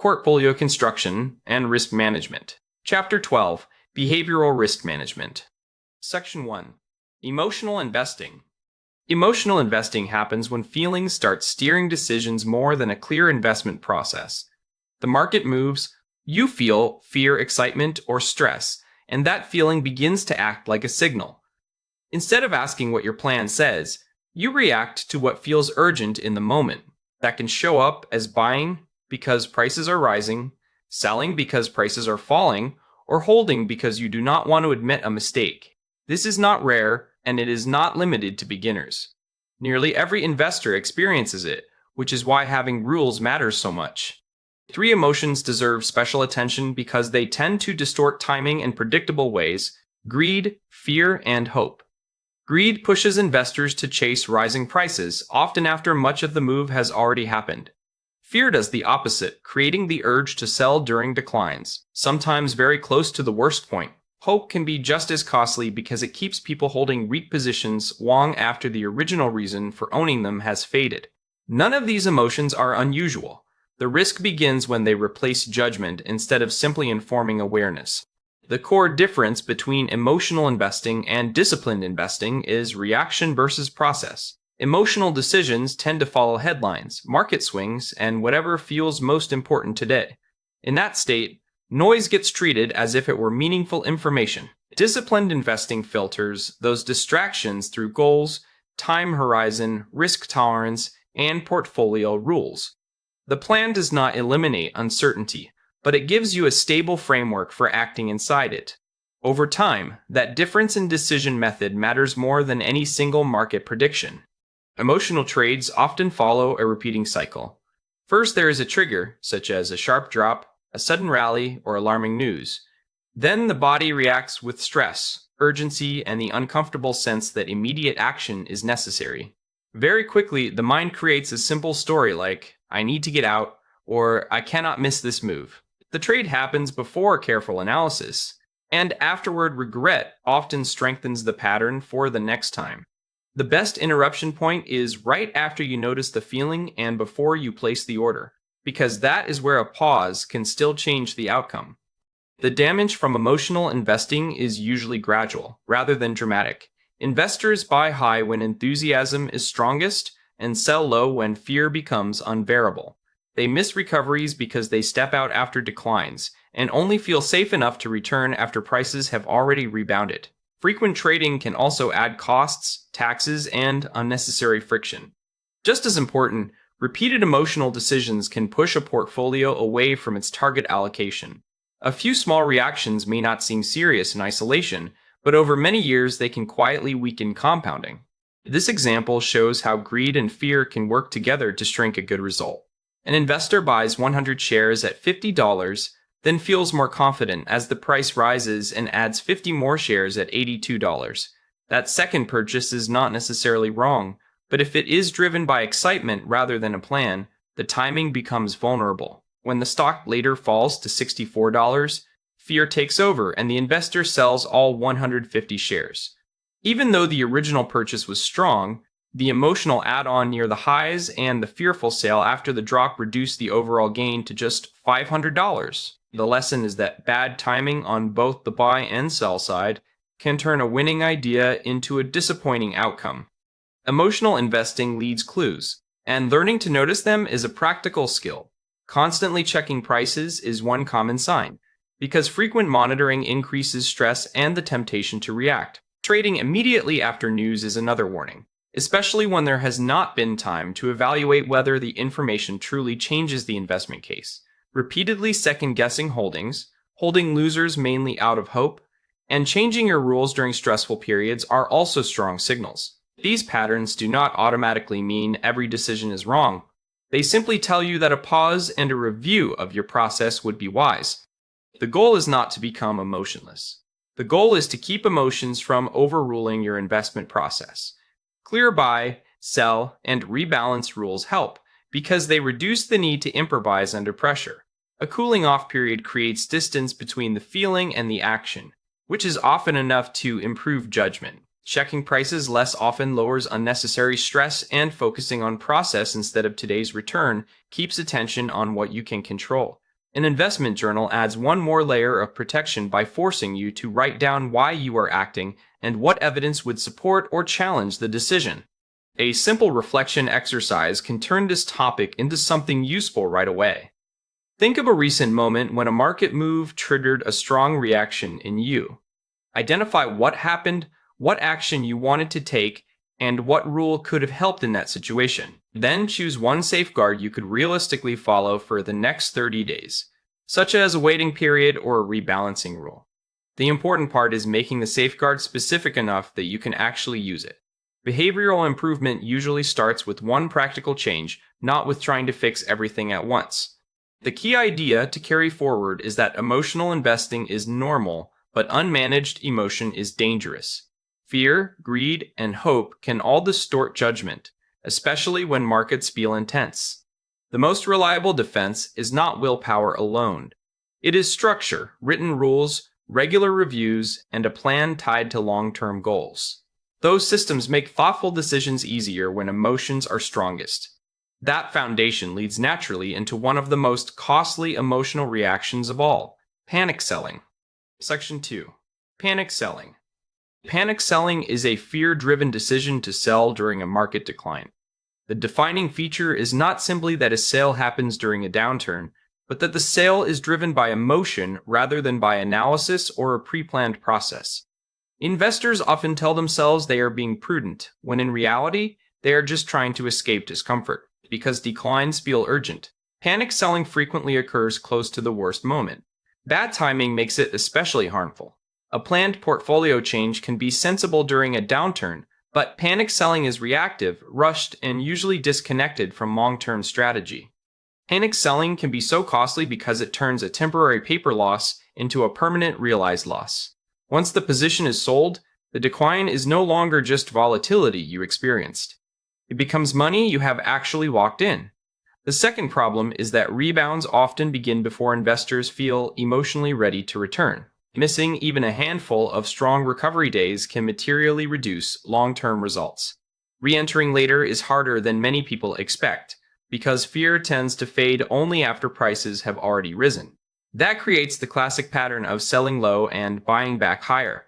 portfolio construction, and risk management. Chapter 12, Behavioral Risk Management. Section 1, Emotional Investing. Emotional investing happens when feelings start steering decisions more than a clear investment process. The market moves, you feel fear, excitement, or stress, and that feeling begins to act like a signal. Instead of asking what your plan says, you react to what feels urgent in the moment. That can show up as buying because prices are rising, selling because prices are falling, or holding because you do not want to admit a mistake. This is not rare, and it is not limited to beginners. Nearly every investor experiences it, which is why having rules matters so much. 3 emotions deserve special attention because they tend to distort timing in predictable ways: greed, fear, and hope. Greed pushes investors to chase rising prices, often after much of the move has already happened. Fear does the opposite, creating the urge to sell during declines, sometimes very close to the worst point. Hope can be just as costly because it keeps people holding weak positions long after the original reason for owning them has faded. None of these emotions are unusual. The risk begins when they replace judgment instead of simply informing awareness. The core difference between emotional investing and disciplined investing is reaction versus process. Emotional decisions tend to follow headlines, market swings, and whatever feels most important today. In that state, noise gets treated as if it were meaningful information. Disciplined investing filters those distractions through goals, time horizon, risk tolerance, and portfolio rules. The plan does not eliminate uncertainty, but it gives you a stable framework for acting inside it. Over time, that difference in decision method matters more than any single market prediction. Emotional trades often follow a repeating cycle. First, there is a trigger, such as a sharp drop, a sudden rally, or alarming news. Then the body reacts with stress, urgency, and the uncomfortable sense that immediate action is necessary. Very quickly, the mind creates a simple story like, "I need to get out," or "I cannot miss this move." The trade happens before careful analysis, and afterward regret often strengthens the pattern for the next time. The best interruption point is right after you notice the feeling and before you place the order, because that is where a pause can still change the outcome. The damage from emotional investing is usually gradual, rather than dramatic. Investors buy high when enthusiasm is strongest and sell low when fear becomes unbearable. They miss recoveries because they step out after declines and only feel safe enough to return after prices have already rebounded. Frequent trading can also add costs, taxes, and unnecessary friction. Just as important, repeated emotional decisions can push a portfolio away from its target allocation. A few small reactions may not seem serious in isolation, but over many years they can quietly weaken compounding. This example shows how greed and fear can work together to shrink a good result. An investor buys 100 shares at $50, then feels more confident as the price rises and adds 50 more shares at $82. That second purchase is not necessarily wrong, but if it is driven by excitement rather than a plan, the timing becomes vulnerable. When the stock later falls to $64, fear takes over and the investor sells all 150 shares. Even though the original purchase was strong, the emotional add-on near the highs and the fearful sale after the drop reduced the overall gain to just $500. The lesson is that bad timing on both the buy and sell side can turn a winning idea into a disappointing outcome. Emotional investing leads clues, and learning to notice them is a practical skill. Constantly checking prices is one common sign, because frequent monitoring increases stress and the temptation to react. Trading immediately after news is another warning, especially when there has not been time to evaluate whether the information truly changes the investment case. Repeatedly second-guessing holdings, holding losers mainly out of hope, and changing your rules during stressful periods are also strong signals. These patterns do not automatically mean every decision is wrong. They simply tell you that a pause and a review of your process would be wise. The goal is not to become emotionless. The goal is to keep emotions from overruling your investment process. Clear buy, sell, and rebalance rules help because they reduce the need to improvise under pressure. A cooling off period creates distance between the feeling and the action, which is often enough to improve judgment. Checking prices less often lowers unnecessary stress, and focusing on process instead of today's return keeps attention on what you can control. An investment journal adds one more layer of protection by forcing you to write down why you are acting and what evidence would support or challenge the decision. A simple reflection exercise can turn this topic into something useful right away. Think of a recent moment when a market move triggered a strong reaction in you. Identify what happened, what action you wanted to take, and what rule could have helped in that situation. Then choose one safeguard you could realistically follow for the next 30 days, such as a waiting period or a rebalancing rule. The important part is making the safeguard specific enough that you can actually use it. Behavioral improvement usually starts with one practical change, not with trying to fix everything at once. The key idea to carry forward is that emotional investing is normal, but unmanaged emotion is dangerous. Fear, greed, and hope can all distort judgment, especially when markets feel intense. The most reliable defense is not willpower alone. It is structure, written rules, regular reviews, and a plan tied to long-term goals. Those systems make thoughtful decisions easier when emotions are strongest. That foundation leads naturally into one of the most costly emotional reactions of all, panic selling. Section 2. Panic selling. Panic selling is a fear-driven decision to sell during a market decline. The defining feature is not simply that a sale happens during a downturn, but that the sale is driven by emotion rather than by analysis or a pre-planned process. Investors often tell themselves they are being prudent, when in reality, they are just trying to escape discomfort, because declines feel urgent. Panic selling frequently occurs close to the worst moment. Bad timing makes it especially harmful. A planned portfolio change can be sensible during a downturn, but panic selling is reactive, rushed, and usually disconnected from long-term strategy. Panic selling can be so costly because it turns a temporary paper loss into a permanent realized loss. Once the position is sold, the decline is no longer just volatility you experienced. It becomes money you have actually locked in. The second problem is that rebounds often begin before investors feel emotionally ready to return. Missing even a handful of strong recovery days can materially reduce long-term results. Re-entering later is harder than many people expect, because fear tends to fade only after prices have already risen. That creates the classic pattern of selling low and buying back higher.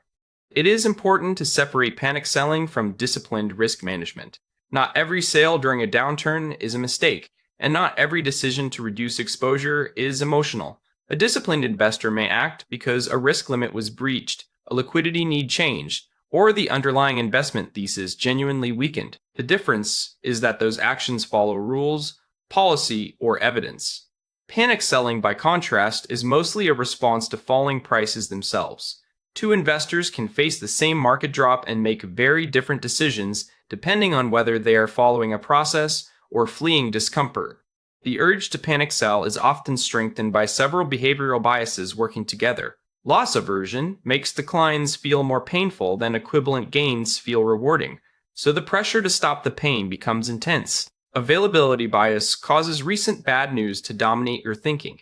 It is important to separate panic selling from disciplined risk management. Not every sale during a downturn is a mistake, and not every decision to reduce exposure is emotional. A disciplined investor may act because a risk limit was breached, a liquidity need changed, or the underlying investment thesis genuinely weakened. The difference is that those actions follow rules, policy, or evidence. Panic selling, by contrast, is mostly a response to falling prices themselves. Two investors can face the same market drop and make very different decisions depending on whether they are following a process or fleeing discomfort. The urge to panic sell is often strengthened by several behavioral biases working together. Loss aversion makes declines feel more painful than equivalent gains feel rewarding, so the pressure to stop the pain becomes intense. Availability bias causes recent bad news to dominate your thinking,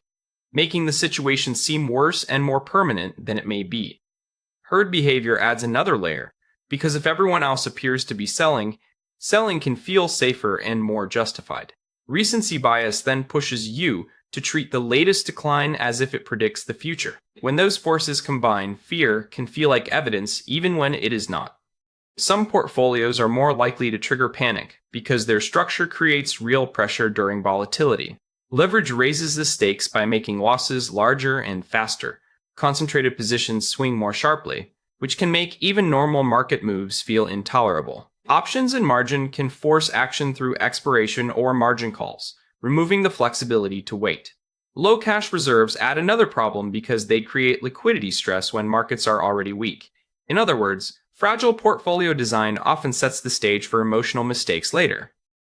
making the situation seem worse and more permanent than it may be. Herd behavior adds another layer, because if everyone else appears to be selling, selling can feel safer and more justified. Recency bias then pushes you to treat the latest decline as if it predicts the future. When those forces combine, fear can feel like evidence even when it is not. Some portfolios are more likely to trigger panic because their structure creates real pressure during volatility. Leverage raises the stakes by making losses larger and faster. Concentrated positions swing more sharply, which can make even normal market moves feel intolerable. Options and margin can force action through expiration or margin calls, removing the flexibility to wait. Low cash reserves add another problem because they create liquidity stress when markets are already weak. In other words, fragile portfolio design often sets the stage for emotional mistakes later.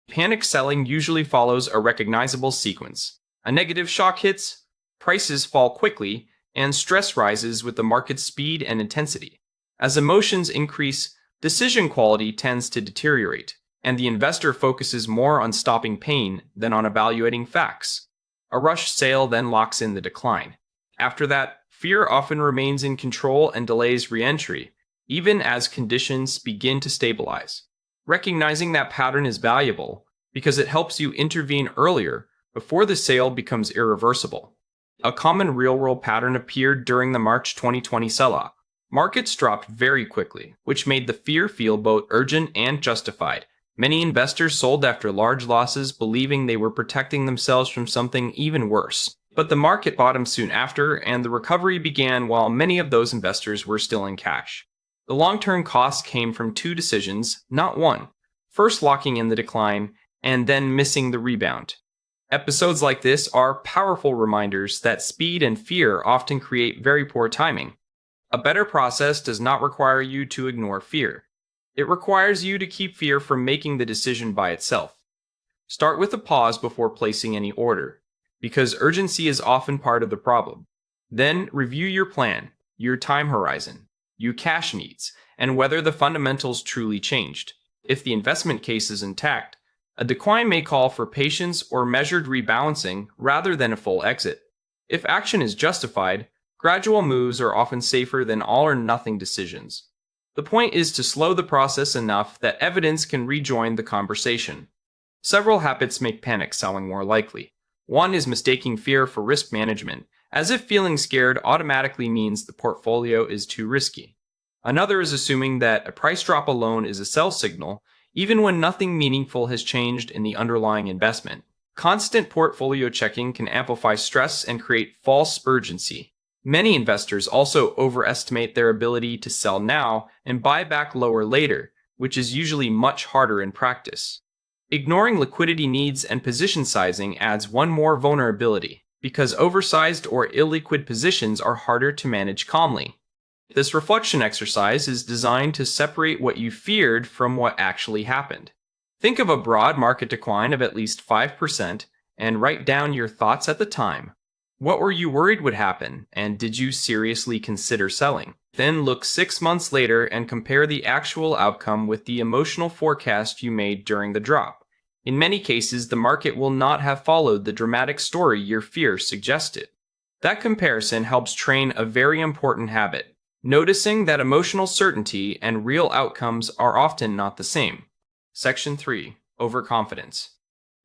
Panic selling usually follows a recognizable sequence. A negative shock hits, prices fall quickly, and stress rises with the market's speed and intensity. As emotions increase, decision quality tends to deteriorate, and the investor focuses more on stopping pain than on evaluating facts. A rushed sale then locks in the decline. After that, fear often remains in control and delays re-entry, even as conditions begin to stabilize. Recognizing that pattern is valuable because it helps you intervene earlier before the sale becomes irreversible. A common real-world pattern appeared during the March 2020 sell-off. Markets dropped very quickly, which made the fear feel both urgent and justified. Many investors sold after large losses, believing they were protecting themselves from something even worse. But the market bottomed soon after, and the recovery began while many of those investors were still in cash. The long-term cost came from two decisions, not one. First, locking in the decline, and then missing the rebound. Episodes like this are powerful reminders that speed and fear often create very poor timing. A better process does not require you to ignore fear. It requires you to keep fear from making the decision by itself. Start with a pause before placing any order, because urgency is often part of the problem. Then review your plan, your time horizon, your cash needs, and whether the fundamentals truly changed. If the investment case is intact, a decline may call for patience or measured rebalancing rather than a full exit. If action is justified, gradual moves are often safer than all-or-nothing decisions. The point is to slow the process enough that evidence can rejoin the conversation. Several habits make panic selling more likely. One is mistaking fear for risk management, as if feeling scared automatically means the portfolio is too risky. Another is assuming that a price drop alone is a sell signal, even when nothing meaningful has changed in the underlying investment. Constant portfolio checking can amplify stress and create false urgency. Many investors also overestimate their ability to sell now and buy back lower later, which is usually much harder in practice. Ignoring liquidity needs and position sizing adds one more vulnerability, because oversized or illiquid positions are harder to manage calmly. This reflection exercise is designed to separate what you feared from what actually happened. Think of a broad market decline of at least 5% and write down your thoughts at the time. What were you worried would happen, and did you seriously consider selling? Then look 6 months later and compare the actual outcome with the emotional forecast you made during the drop. In many cases, the market will not have followed the dramatic story your fear suggested. That comparison helps train a very important habit. Noticing that emotional certainty and real outcomes are often not the same. Section 3. Overconfidence.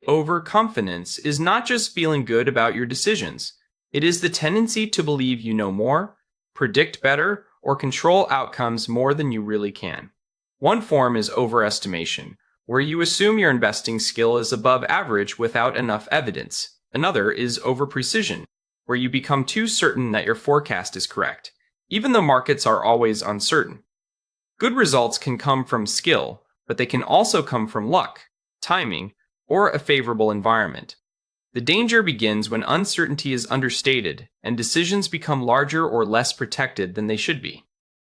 Overconfidence is not just feeling good about your decisions. It is the tendency to believe you know more, predict better, or control outcomes more than you really can. One form is overestimation, where you assume your investing skill is above average without enough evidence. Another is overprecision, where you become too certain that your forecast is correct, even though markets are always uncertain. Good results can come from skill, but they can also come from luck, timing, or a favorable environment. The danger begins when uncertainty is understated and decisions become larger or less protected than they should be.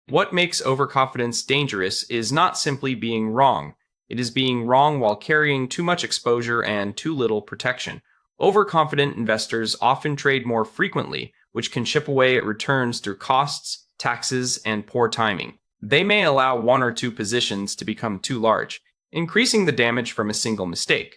What makes overconfidence dangerous is not simply being wrong. It is being wrong while carrying too much exposure and too little protection. Overconfident investors often trade more frequently, which can chip away at returns through costs, taxes, and poor timing. They may allow one or two positions to become too large, increasing the damage from a single mistake.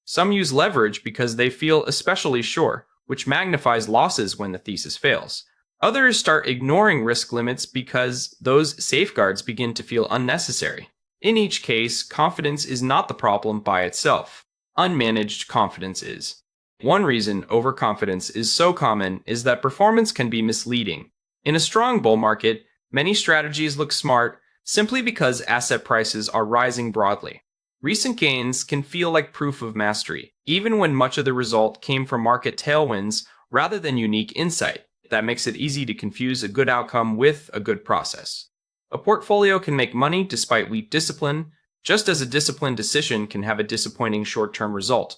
Some use leverage because they feel especially sure, which magnifies losses when the thesis fails. Others start ignoring risk limits because those safeguards begin to feel unnecessary. In each case, confidence is not the problem by itself. Unmanaged confidence is. One reason overconfidence is so common is that performance can be misleading. In a strong bull market, many strategies look smart simply because asset prices are rising broadly. Recent gains can feel like proof of mastery, even when much of the result came from market tailwinds rather than unique insight. That makes it easy to confuse a good outcome with a good process. A portfolio can make money despite weak discipline, just as a disciplined decision can have a disappointing short-term result.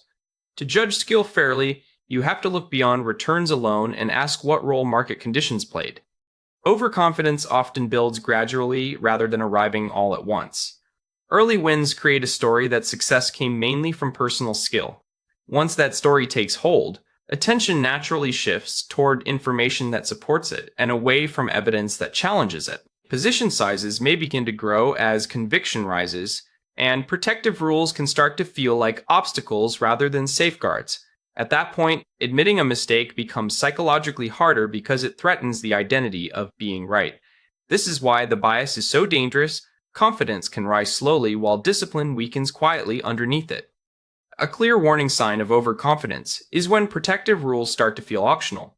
To judge skill fairly, you have to look beyond returns alone and ask what role market conditions played. Overconfidence often builds gradually rather than arriving all at once. Early wins create a story that success came mainly from personal skill. Once that story takes hold, attention naturally shifts toward information that supports it and away from evidence that challenges it. Position sizes may begin to grow as conviction rises, and protective rules can start to feel like obstacles rather than safeguards. At that point, admitting a mistake becomes psychologically harder because it threatens the identity of being right. This is why the bias is so dangerous. Confidence can rise slowly while discipline weakens quietly underneath it. A clear warning sign of overconfidence is when protective rules start to feel optional.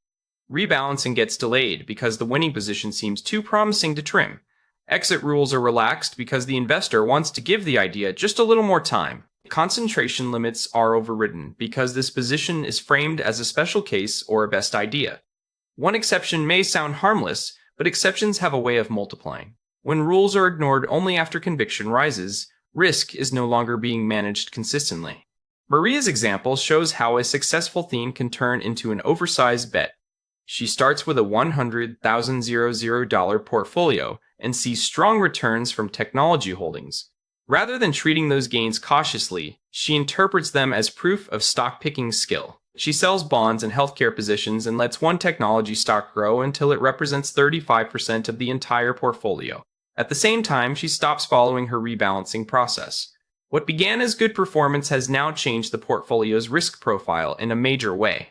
Rebalancing gets delayed because the winning position seems too promising to trim. Exit rules are relaxed because the investor wants to give the idea just a little more time. Concentration limits are overridden because this position is framed as a special case or a best idea. One exception may sound harmless, but exceptions have a way of multiplying. When rules are ignored only after conviction rises, risk is no longer being managed consistently. Maria's example shows how a successful theme can turn into an oversized bet. She starts with a $100,000 portfolio and sees strong returns from technology holdings. Rather than treating those gains cautiously, she interprets them as proof of stock-picking skill. She sells bonds and healthcare positions and lets one technology stock grow until it represents 35% of the entire portfolio. At the same time, she stops following her rebalancing process. What began as good performance has now changed the portfolio's risk profile in a major way.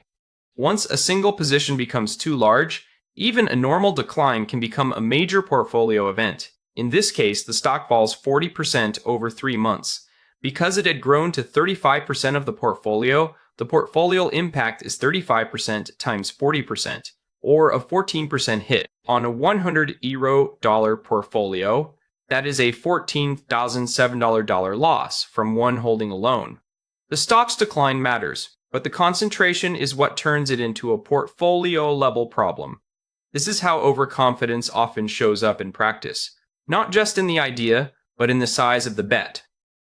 Once a single position becomes too large, even a normal decline can become a major portfolio event. In this case, the stock falls 40% over 3 months. Because it had grown to 35% of the portfolio impact is 35% times 40%, or a 14% hit. On a €100 portfolio, that is a $14,007 loss from one holding alone. The stock's decline matters, but the concentration is what turns it into a portfolio-level problem. This is how overconfidence often shows up in practice, not just in the idea, but in the size of the bet.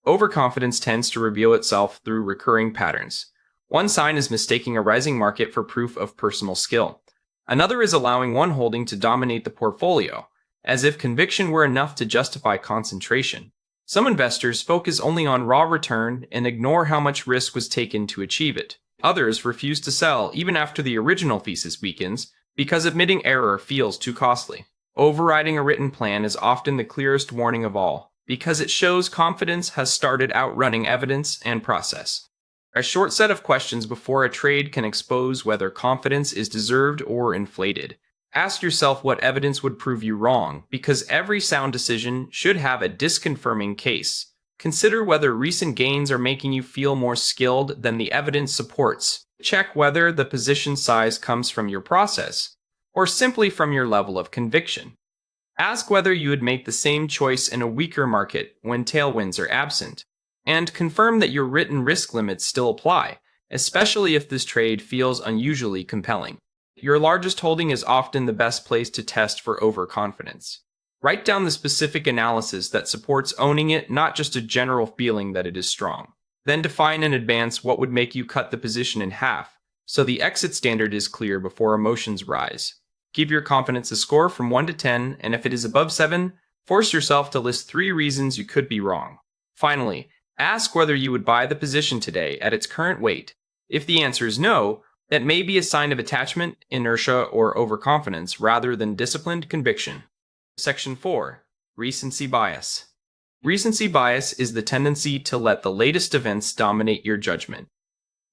Overconfidence tends to reveal itself through recurring patterns. One sign is mistaking a rising market for proof of personal skill. Another is allowing one holding to dominate the portfolio, as if conviction were enough to justify concentration. Some investors focus only on raw return and ignore how much risk was taken to achieve it. Others refuse to sell even after the original thesis weakens because admitting error feels too costly. Overriding a written plan is often the clearest warning of all, because it shows confidence has started outrunning evidence and process. A short set of questions before a trade can expose whether confidence is deserved or inflated. Ask yourself what evidence would prove you wrong, because every sound decision should have a disconfirming case. Consider whether recent gains are making you feel more skilled than the evidence supports. Check whether the position size comes from your process, or simply from your level of conviction. Ask whether you would make the same choice in a weaker market when tailwinds are absent, and confirm that your written risk limits still apply, especially if this trade feels unusually compelling. Your largest holding is often the best place to test for overconfidence. Write down the specific analysis that supports owning it, not just a general feeling that it is strong. Then define in advance what would make you cut the position in half, so the exit standard is clear before emotions rise. Give your confidence a score from 1 to 10, and if it is above 7, force yourself to list 3 reasons you could be wrong. Finally, ask whether you would buy the position today at its current weight. If the answer is no, that may be a sign of attachment, inertia, or overconfidence rather than disciplined conviction. Section 4. Recency bias. Recency bias is the tendency to let the latest events dominate your judgment.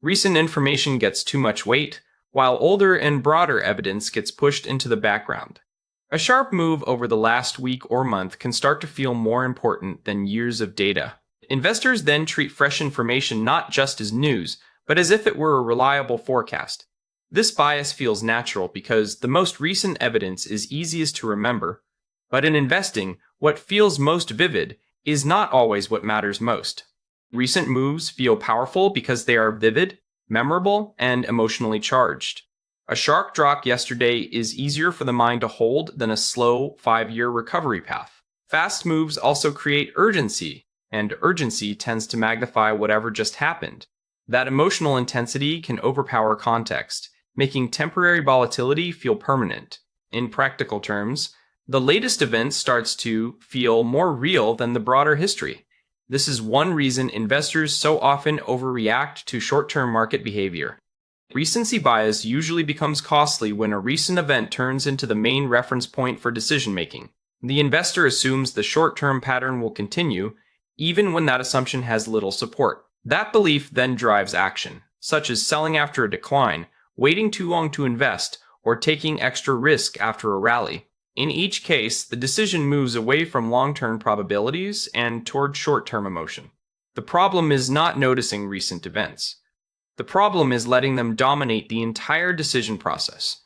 Recent information gets too much weight, while older and broader evidence gets pushed into the background. A sharp move over the last week or month can start to feel more important than years of data. Investors then treat fresh information not just as news, but as if it were a reliable forecast. This bias feels natural because the most recent evidence is easiest to remember, but in investing, what feels most vivid is not always what matters most. Recent moves feel powerful because they are vivid, memorable, and emotionally charged. A sharp drop yesterday is easier for the mind to hold than a slow 5-year recovery path. Fast moves also create urgency, and urgency tends to magnify whatever just happened. That emotional intensity can overpower context, making temporary volatility feel permanent. In practical terms, the latest event starts to feel more real than the broader history. This is one reason investors so often overreact to short-term market behavior. Recency bias usually becomes costly when a recent event turns into the main reference point for decision-making. The investor assumes the short-term pattern will continue, even when that assumption has little support. That belief then drives action, such as selling after a decline, waiting too long to invest, or taking extra risk after a rally. In each case, the decision moves away from long-term probabilities and toward short-term emotion. The problem is not noticing recent events. The problem is letting them dominate the entire decision process.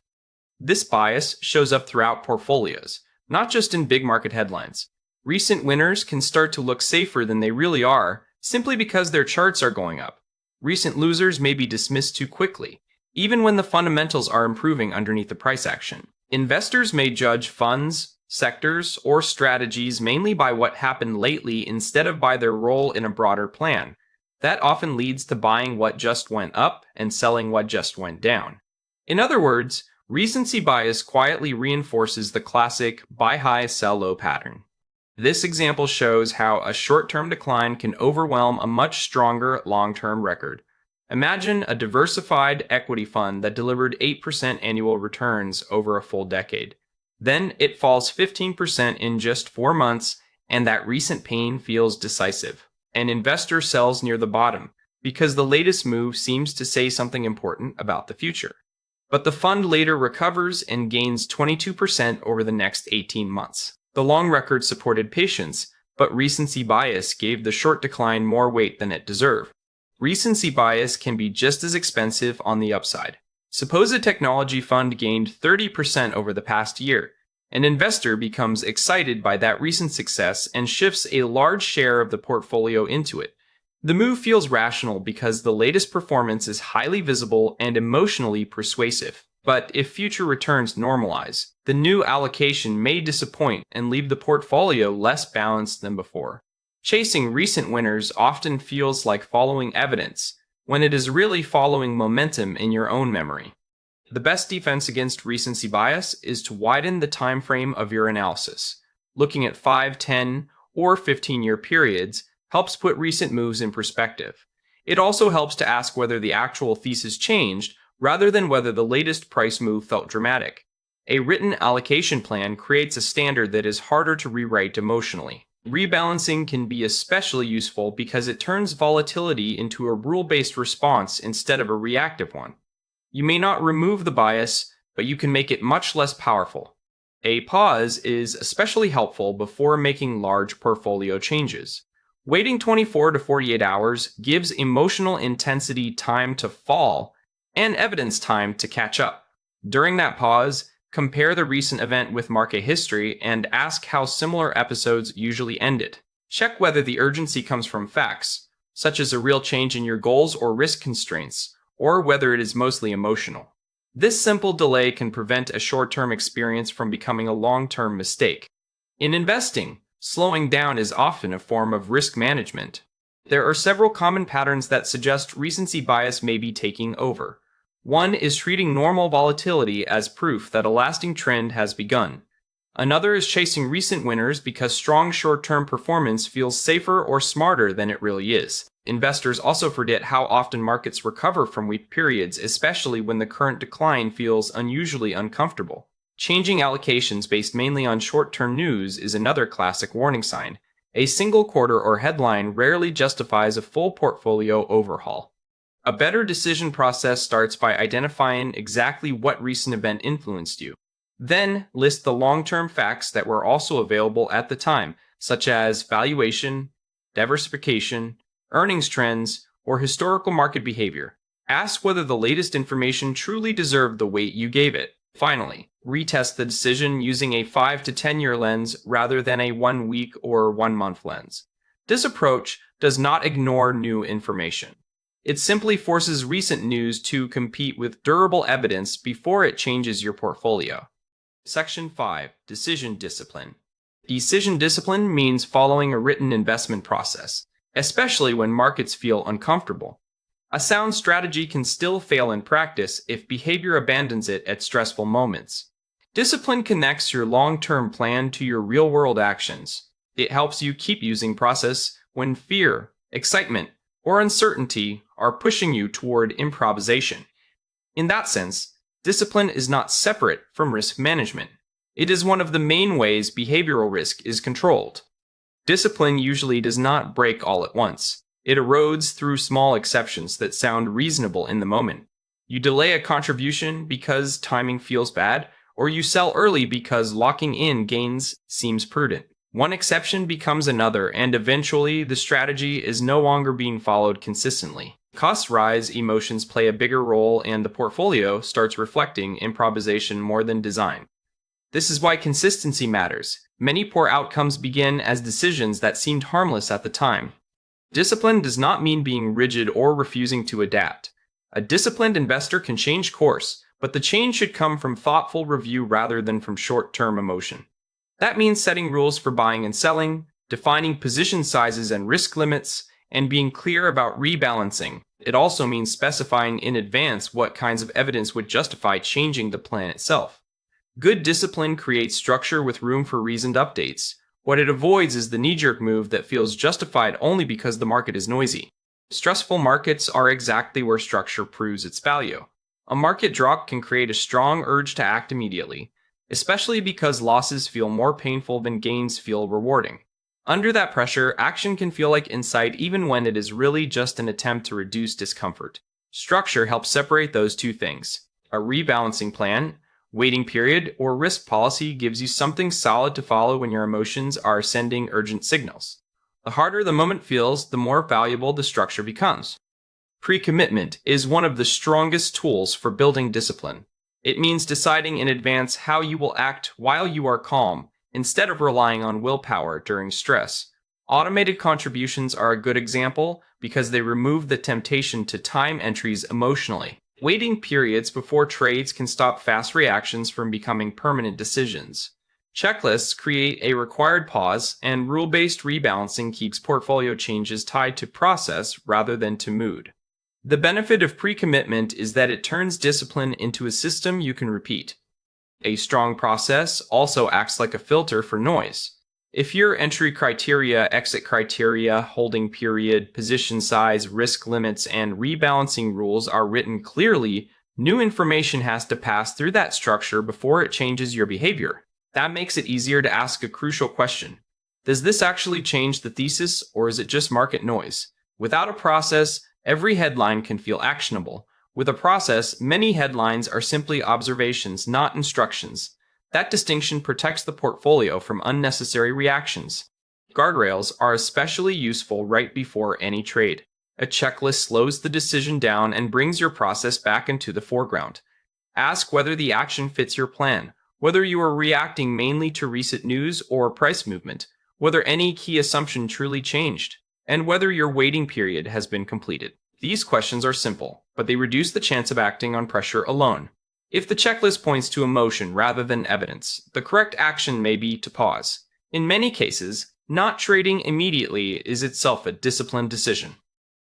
This bias shows up throughout portfolios, not just in big market headlines. Recent winners can start to look safer than they really are simply because their charts are going up. Recent losers may be dismissed too quickly, even when the fundamentals are improving underneath the price action. Investors may judge funds, sectors, or strategies mainly by what happened lately instead of by their role in a broader plan. That often leads to buying what just went up and selling what just went down. In other words, recency bias quietly reinforces the classic buy high, sell low pattern. This example shows how a short-term decline can overwhelm a much stronger long-term record. Imagine a diversified equity fund that delivered 8% annual returns over a full decade. Then it falls 15% in just 4 months, and that recent pain feels decisive. An investor sells near the bottom because the latest move seems to say something important about the future. But the fund later recovers and gains 22% over the next 18 months. The long record supported patience, but recency bias gave the short decline more weight than it deserved. Recency bias can be just as expensive on the upside. Suppose a technology fund gained 30% over the past year. An investor becomes excited by that recent success and shifts a large share of the portfolio into it. The move feels rational because the latest performance is highly visible and emotionally persuasive. But if future returns normalize, the new allocation may disappoint and leave the portfolio less balanced than before. Chasing recent winners often feels like following evidence, when it is really following momentum in your own memory. The best defense against recency bias is to widen the time frame of your analysis. Looking at 5, 10, or 15-year periods helps put recent moves in perspective. It also helps to ask whether the actual thesis changed rather than whether the latest price move felt dramatic. A written allocation plan creates a standard that is harder to rewrite emotionally. Rebalancing can be especially useful because it turns volatility into a rule-based response instead of a reactive one. You may not remove the bias, but you can make it much less powerful. A pause is especially helpful before making large portfolio changes. Waiting 24 to 48 hours gives emotional intensity time to fall and evidence time to catch up. During that pause, compare the recent event with market history and ask how similar episodes usually ended. Check whether the urgency comes from facts, such as a real change in your goals or risk constraints, or whether it is mostly emotional. This simple delay can prevent a short-term experience from becoming a long-term mistake. In investing, slowing down is often a form of risk management. There are several common patterns that suggest recency bias may be taking over. One is treating normal volatility as proof that a lasting trend has begun. Another is chasing recent winners because strong short-term performance feels safer or smarter than it really is. Investors also forget how often markets recover from weak periods, especially when the current decline feels unusually uncomfortable. Changing allocations based mainly on short-term news is another classic warning sign. A single quarter or headline rarely justifies a full portfolio overhaul. A better decision process starts by identifying exactly what recent event influenced you. Then list the long-term facts that were also available at the time, such as valuation, diversification, earnings trends, or historical market behavior. Ask whether the latest information truly deserved the weight you gave it. Finally, retest the decision using a 5 to 10-year lens rather than a 1 week or 1 month lens. This approach does not ignore new information. It simply forces recent news to compete with durable evidence before it changes your portfolio. Section 5. Decision Discipline. Decision discipline means following a written investment process, especially when markets feel uncomfortable. A sound strategy can still fail in practice if behavior abandons it at stressful moments. Discipline connects your long-term plan to your real-world actions. It helps you keep using process when fear, excitement, or uncertainty are pushing you toward improvisation. In that sense, discipline is not separate from risk management. It is one of the main ways behavioral risk is controlled. Discipline usually does not break all at once. It erodes through small exceptions that sound reasonable in the moment. You delay a contribution because timing feels bad, or you sell early because locking in gains seems prudent. One exception becomes another, and eventually the strategy is no longer being followed consistently. Costs rise, emotions play a bigger role, and the portfolio starts reflecting improvisation more than design. This is why consistency matters. Many poor outcomes begin as decisions that seemed harmless at the time. Discipline does not mean being rigid or refusing to adapt. A disciplined investor can change course, but the change should come from thoughtful review rather than from short-term emotion. That means setting rules for buying and selling, defining position sizes and risk limits, and being clear about rebalancing. It also means specifying in advance what kinds of evidence would justify changing the plan itself. Good discipline creates structure with room for reasoned updates. What it avoids is the knee-jerk move that feels justified only because the market is noisy. Stressful markets are exactly where structure proves its value. A market drop can create a strong urge to act immediately, especially because losses feel more painful than gains feel rewarding. Under that pressure, action can feel like insight even when it is really just an attempt to reduce discomfort. Structure helps separate those two things. A rebalancing plan, waiting period, or risk policy gives you something solid to follow when your emotions are sending urgent signals. The harder the moment feels, the more valuable the structure becomes. Pre-commitment is one of the strongest tools for building discipline. It means deciding in advance how you will act while you are calm, instead of relying on willpower during stress. Automated contributions are a good example because they remove the temptation to time entries emotionally. Waiting periods before trades can stop fast reactions from becoming permanent decisions. Checklists create a required pause, and rule-based rebalancing keeps portfolio changes tied to process rather than to mood. The benefit of pre-commitment is that it turns discipline into a system you can repeat. A strong process also acts like a filter for noise. If your entry criteria, exit criteria, holding period, position size, risk limits, and rebalancing rules are written clearly, new information has to pass through that structure before it changes your behavior. That makes it easier to ask a crucial question. Does this actually change the thesis, or is it just market noise? Without a process, every headline can feel actionable. With a process, many headlines are simply observations, not instructions. That distinction protects the portfolio from unnecessary reactions. Guardrails are especially useful right before any trade. A checklist slows the decision down and brings your process back into the foreground. Ask whether the action fits your plan, whether you are reacting mainly to recent news or price movement, whether any key assumption truly changed, and whether your waiting period has been completed. These questions are simple, but they reduce the chance of acting on pressure alone. If the checklist points to emotion rather than evidence, the correct action may be to pause. In many cases, not trading immediately is itself a disciplined decision.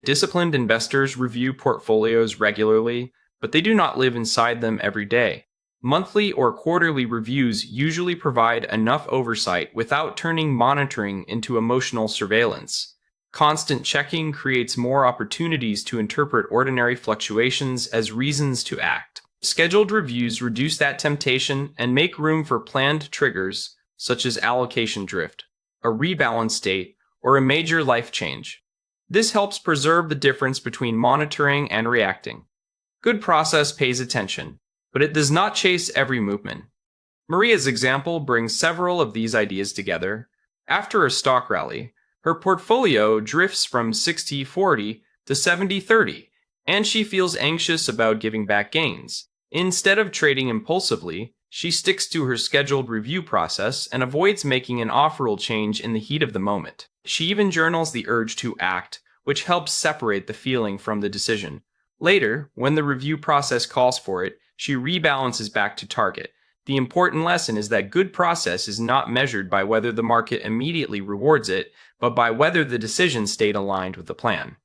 Disciplined investors review portfolios regularly, but they do not live inside them every day. Monthly or quarterly reviews usually provide enough oversight without turning monitoring into emotional surveillance. Constant checking creates more opportunities to interpret ordinary fluctuations as reasons to act. Scheduled reviews reduce that temptation and make room for planned triggers such as allocation drift, a rebalance state, or a major life change. This helps preserve the difference between monitoring and reacting. Good process pays attention, but it does not chase every movement. Maria's example brings several of these ideas together. After a stock rally, her portfolio drifts from 60-40 to 70-30, and she feels anxious about giving back gains. Instead of trading impulsively, she sticks to her scheduled review process and avoids making an off-rule change in the heat of the moment. She even journals the urge to act, which helps separate the feeling from the decision. Later, when the review process calls for it, she rebalances back to target. The important lesson is that good process is not measured by whether the market immediately rewards it, but by whether the decision stayed aligned with the plan.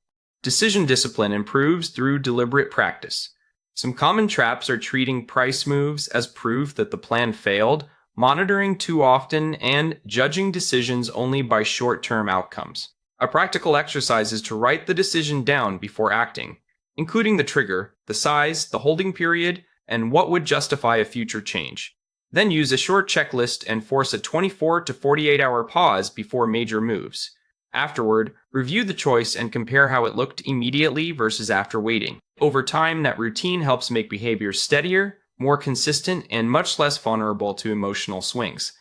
Decision discipline improves through deliberate practice. Some common traps are treating price moves as proof that the plan failed, monitoring too often, and judging decisions only by short-term outcomes. A practical exercise is to write the decision down before acting, including the trigger, the size, the holding period, and what would justify a future change. Then use a short checklist and force a 24 to 48 hour pause before major moves. Afterward, review the choice and compare how it looked immediately versus after waiting. Over time, that routine helps make behavior steadier, more consistent, and much less vulnerable to emotional swings.